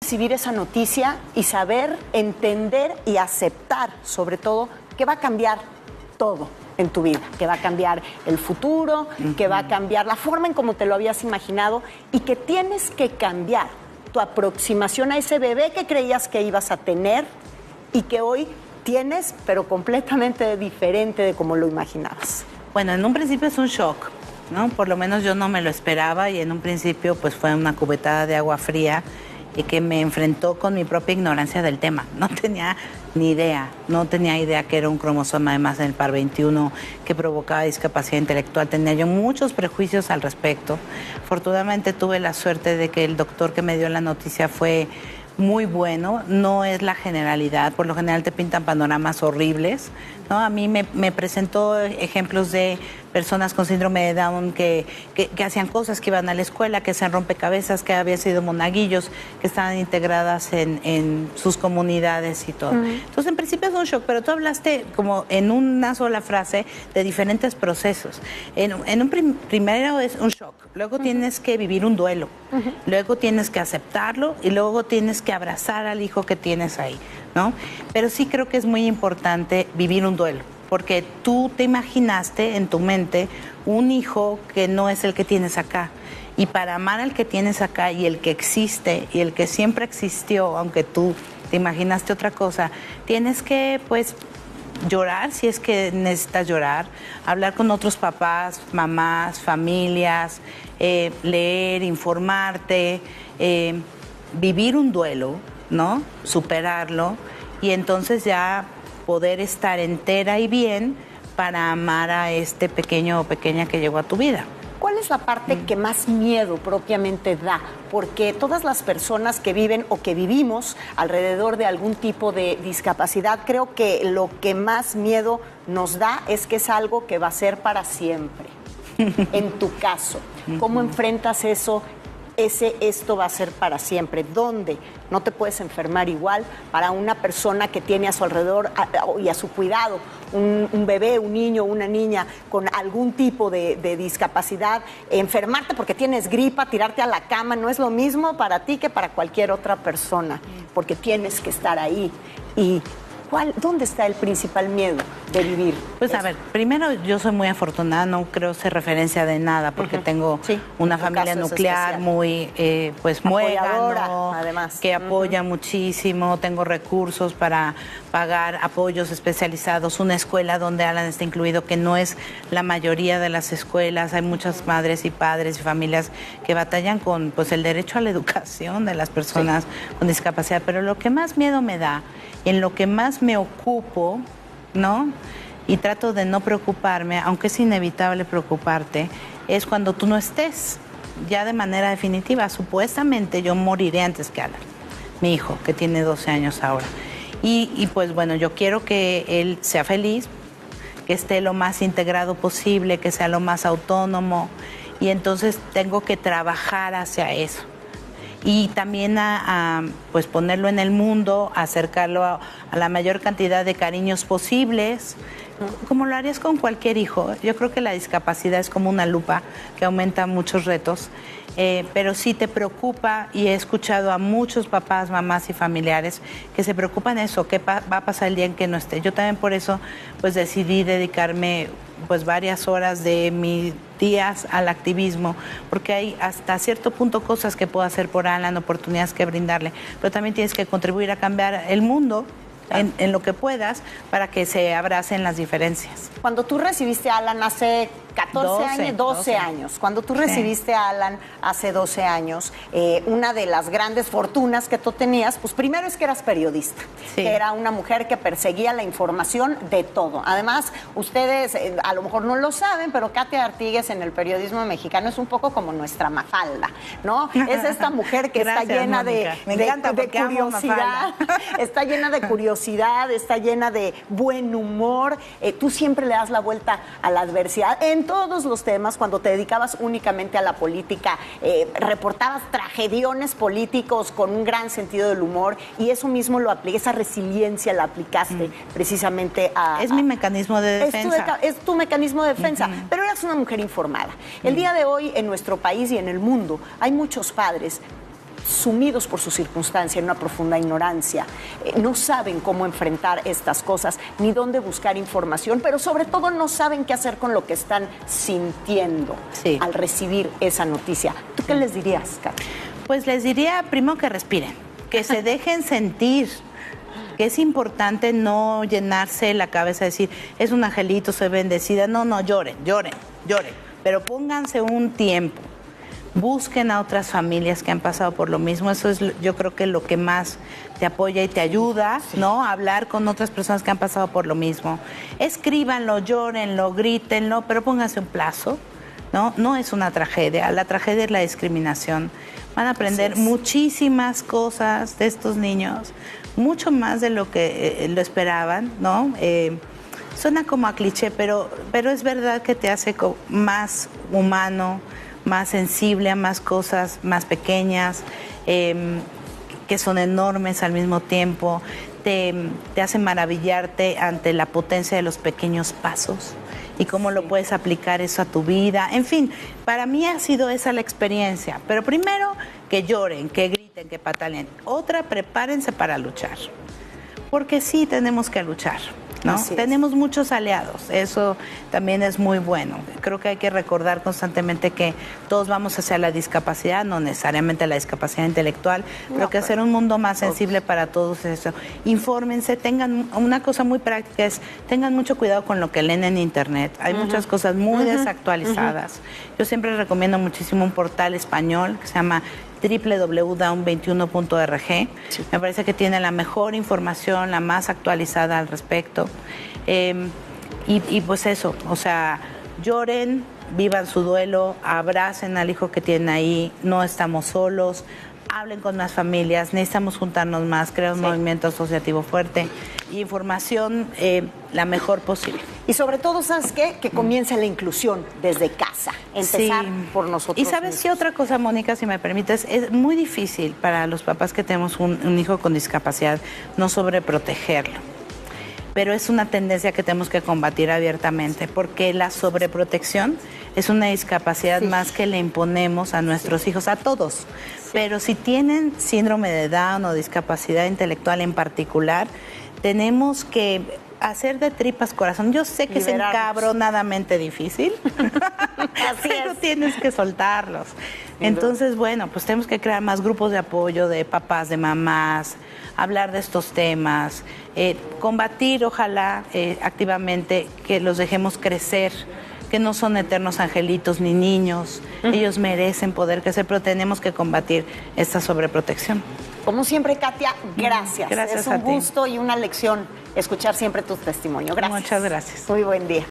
recibir esa noticia y saber, entender y aceptar, sobre todo, que va a cambiar todo en tu vida, que va a cambiar el futuro, que va a cambiar la forma en cómo te lo habías imaginado y que tienes que cambiar tu aproximación a ese bebé que creías que ibas a tener y que hoy tienes, pero completamente diferente de como lo imaginabas. Bueno, en un principio es un shock, ¿no? Por lo menos yo no me lo esperaba y en un principio pues fue una cubetada de agua fría y que me enfrentó con mi propia ignorancia del tema. No tenía ni idea, no tenía idea que era un cromosoma además en el par 21 que provocaba discapacidad intelectual. Tenía yo muchos prejuicios al respecto. Afortunadamente tuve la suerte de que el doctor que me dio la noticia fue muy bueno, no es la generalidad, por lo general te pintan panoramas horribles, ¿no? A mí me presentó ejemplos de personas con síndrome de Down que hacían cosas, que iban a la escuela, que hacían rompecabezas, que habían sido monaguillos, que estaban integradas en sus comunidades y todo. Entonces, en principio es un shock, pero tú hablaste como en una sola frase de diferentes procesos. En un primero es un shock, luego tienes que vivir un duelo, luego tienes que aceptarlo y luego tienes que abrazar al hijo que tienes ahí, ¿no? Pero sí creo que es muy importante vivir un duelo, porque tú te imaginaste en tu mente un hijo que no es el que tienes acá. Y para amar al que tienes acá y el que existe y el que siempre existió, aunque tú te imaginaste otra cosa, tienes que, pues, llorar si es que necesitas llorar, hablar con otros papás, mamás, familias, leer, informarte, vivir un duelo, ¿no? Superarlo y entonces ya poder estar entera y bien para amar a este pequeño o pequeña que llegó a tu vida. ¿Cuál es la parte que más miedo propiamente da? Porque todas las personas que viven o que vivimos alrededor de algún tipo de discapacidad, creo que lo que más miedo nos da es que es algo que va a ser para siempre. En tu caso, ¿cómo enfrentas eso? Esto va a ser para siempre. ¿Dónde? No te puedes enfermar igual para una persona que tiene a su alrededor y a su cuidado un bebé, un niño, una niña con algún tipo de discapacidad. Enfermarte porque tienes gripa, tirarte a la cama, no es lo mismo para ti que para cualquier otra persona, porque tienes que estar ahí. Y ¿dónde está el principal miedo de vivir? Pues a ver, primero yo soy muy afortunada, no creo ser referencia de nada porque tengo una familia nuclear muy pues muégano, además, que apoya muchísimo, tengo recursos para pagar apoyos especializados, una escuela donde Alan está incluido, que no es la mayoría de las escuelas, hay muchas madres y padres y familias que batallan con pues el derecho a la educación de las personas con discapacidad, pero lo que más miedo me da, en lo que más me ocupo, ¿no? Y trato de no preocuparme, aunque es inevitable preocuparte, es cuando tú no estés, ya de manera definitiva. Supuestamente yo moriré antes que Alan, mi hijo, que tiene 12 años ahora. Y pues bueno, yo quiero que él sea feliz, que esté lo más integrado posible, que sea lo más autónomo, y entonces tengo que trabajar hacia eso. Y también pues ponerlo en el mundo, acercarlo a la mayor cantidad de cariños posibles, como lo harías con cualquier hijo. Yo creo que la discapacidad es como una lupa que aumenta muchos retos, pero sí te preocupa, y he escuchado a muchos papás, mamás y familiares que se preocupan eso, qué va a pasar el día en que no esté. Yo también por eso pues decidí dedicarme pues varias horas de mis días al activismo, porque hay hasta cierto punto cosas que puedo hacer por Alan, oportunidades que brindarle, pero también tienes que contribuir a cambiar el mundo en lo que puedas para que se abracen las diferencias. Cuando tú recibiste a Alan hace 12 años, cuando tú recibiste a Alan hace 12 años, una de las grandes fortunas que tú tenías, pues primero es que eras periodista, que era una mujer que perseguía la información de todo. Además, ustedes a lo mejor no lo saben, pero Katia Artigues en el periodismo mexicano es un poco como nuestra Mafalda, ¿no? Es esta mujer que está llena de curiosidad, está llena de curiosidad, está llena de buen humor. Tú siempre le das la vuelta a la adversidad en todos los temas. Cuando te dedicabas únicamente a la política, reportabas tragediones políticos con un gran sentido del humor, y eso mismo lo apliqué, esa resiliencia la aplicaste precisamente a... Es mi mecanismo de defensa. Es tu mecanismo de defensa, pero eras una mujer informada. El día de hoy en nuestro país y en el mundo hay muchos padres sumidos por su circunstancia en una profunda ignorancia, no saben cómo enfrentar estas cosas ni dónde buscar información, pero sobre todo no saben qué hacer con lo que están sintiendo al recibir esa noticia. ¿Tú qué les dirías, Katy? Pues les diría primero que respiren, que se dejen sentir, que es importante no llenarse la cabeza de decir, es un angelito, soy bendecida. No, lloren, pero pónganse un tiempo. Busquen a otras familias que han pasado por lo mismo. Eso es, yo creo que lo que más te apoya y te ayuda, ¿no? A hablar con otras personas que han pasado por lo mismo. Escríbanlo, llórenlo, grítenlo, pero pónganse un plazo, ¿no? No es una tragedia. La tragedia es la discriminación. Van a aprender muchísimas cosas de estos niños, mucho más de lo que lo esperaban, ¿no? Suena como a cliché, pero es verdad que te hace más humano, más sensible a más cosas más pequeñas, que son enormes al mismo tiempo, te hace maravillarte ante la potencia de los pequeños pasos y cómo lo puedes aplicar eso a tu vida. En fin, para mí ha sido esa la experiencia, pero primero que lloren, que griten, que patalen. Otra, prepárense para luchar, porque sí tenemos que luchar, ¿no? Tenemos muchos aliados, eso también es muy bueno. Creo que hay que recordar constantemente que todos vamos hacia la discapacidad, no necesariamente la discapacidad intelectual, pero que hacer un mundo más sensible para todos eso. Infórmense, tengan una cosa muy práctica, es tengan mucho cuidado con lo que leen en internet. Hay muchas cosas muy desactualizadas. Yo siempre recomiendo muchísimo un portal español que se llama www.down21.org. Me parece que tiene la mejor información, la más actualizada al respecto. Y pues eso, o sea, lloren, vivan su duelo, abracen al hijo que tienen ahí, no estamos solos, hablen con más familias, necesitamos juntarnos más, crear un movimiento asociativo fuerte y información la mejor posible. Y sobre todo, ¿sabes qué? Que comience la inclusión desde casa, empezar por nosotros. Y ¿sabes qué otra cosa, Mónica, si me permites? Es muy difícil para los papás que tenemos un hijo con discapacidad no sobreprotegerlo. Pero es una tendencia que tenemos que combatir abiertamente, porque la sobreprotección es una discapacidad más que le imponemos a nuestros hijos, a todos. Pero si tienen síndrome de Down o discapacidad intelectual en particular, tenemos que hacer de tripas corazón. Yo sé que es encabronadamente difícil, pero tienes que soltarlos. Entonces, bueno, pues tenemos que crear más grupos de apoyo de papás, de mamás, hablar de estos temas, combatir, ojalá, activamente que los dejemos crecer, que no son eternos angelitos ni niños. Ellos merecen poder crecer, pero tenemos que combatir esta sobreprotección. Como siempre, Katia, gracias. Gracias es un gusto y una lección escuchar siempre tu testimonio. Gracias. Muchas gracias. Muy buen día.